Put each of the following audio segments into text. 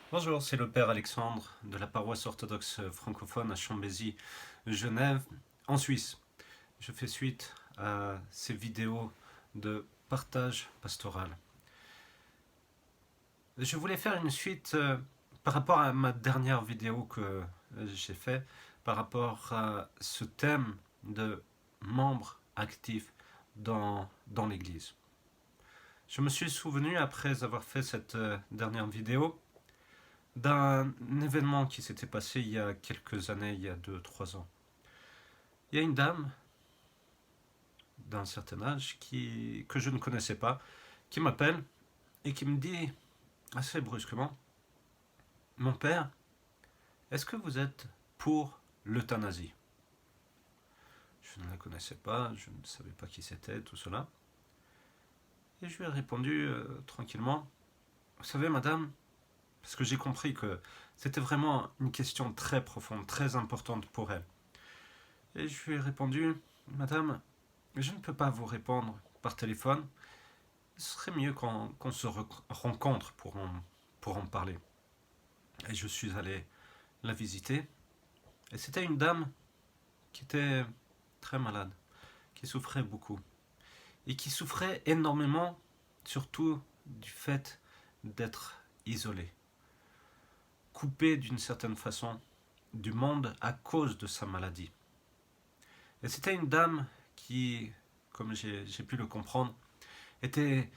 Bonjour, c'est le Père Alexandre de la paroisse orthodoxe francophone à Chambézy, Genève, en Suisse. Je fais suite à ces vidéos de partage pastoral. Je voulais faire une suite par rapport à ma dernière vidéo que j'ai fait, par rapport à ce thème de membres actifs dans l'Église. Je me suis souvenu, après avoir fait cette dernière vidéo, d'un événement qui s'était passé il y a quelques années, il y a 2, 3 ans. Il y a une dame d'un certain âge que je ne connaissais pas, qui m'appelle et qui me dit assez brusquement: Mon père, est-ce que vous êtes pour l'euthanasie? Je ne la connaissais pas, je ne savais pas qui c'était, tout cela. Et je lui ai répondu tranquillement: Vous savez, madame, parce que j'ai compris que c'était vraiment une question très profonde, très importante pour elle. Et je lui ai répondu: Madame, je ne peux pas vous répondre par téléphone. Ce serait mieux qu'on se rencontre pour en parler. Et je suis allé la visiter. Et c'était une dame qui était très malade, qui souffrait beaucoup. Et qui souffrait énormément, surtout du fait d'être isolée, coupée d'une certaine façon du monde à cause de sa maladie. Et c'était une dame qui, comme j'ai pu le comprendre, était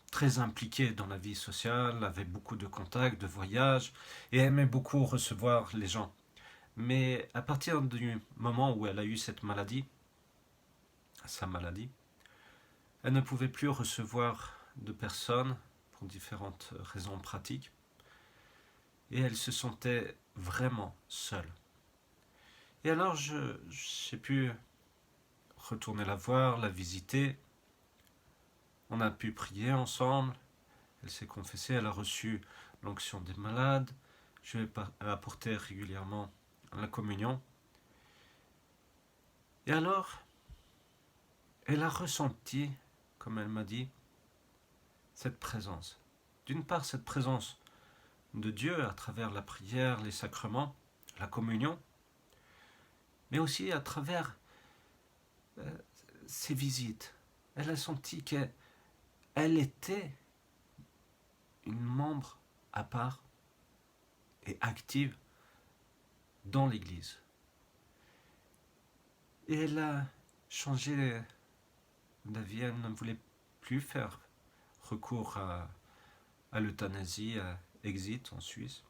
très impliquée dans la vie sociale, avait beaucoup de contacts, de voyages et aimait beaucoup recevoir les gens. Mais à partir du moment où elle a eu cette maladie, sa maladie, elle ne pouvait plus recevoir de personnes pour différentes raisons pratiques et elle se sentait vraiment seule. Et alors j'ai pu retourner la voir, la visiter. On a pu prier ensemble. Elle s'est confessée, elle a reçu l'onction des malades. Je lui ai apporté régulièrement la communion. Et alors, elle a ressenti, comme elle m'a dit, cette présence. D'une part, cette présence de Dieu à travers la prière, les sacrements, la communion, mais aussi à travers ses visites. Elle a senti qu'elle était une membre à part et active dans l'Église. Et elle a changé d'avis, elle ne voulait plus faire recours à l'euthanasie, à Exit en Suisse,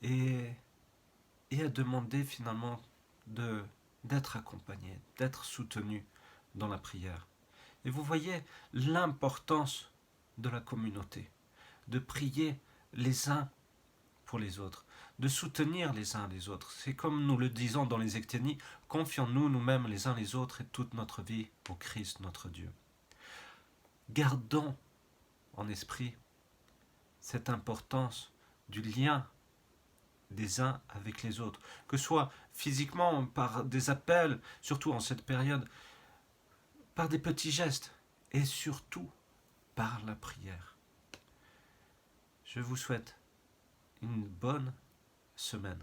et, et a demandé finalement d'être accompagnée, d'être soutenue dans la prière. Et vous voyez l'importance de la communauté, de prier les uns pour les autres, de soutenir les uns les autres. C'est comme nous le disons dans les Ecténies: confions-nous nous-mêmes les uns les autres et toute notre vie au Christ notre Dieu. Gardons en esprit cette importance du lien des uns avec les autres, que ce soit physiquement, par des appels, surtout en cette période, par des petits gestes, et surtout par la prière. Je vous souhaite une bonne semaine.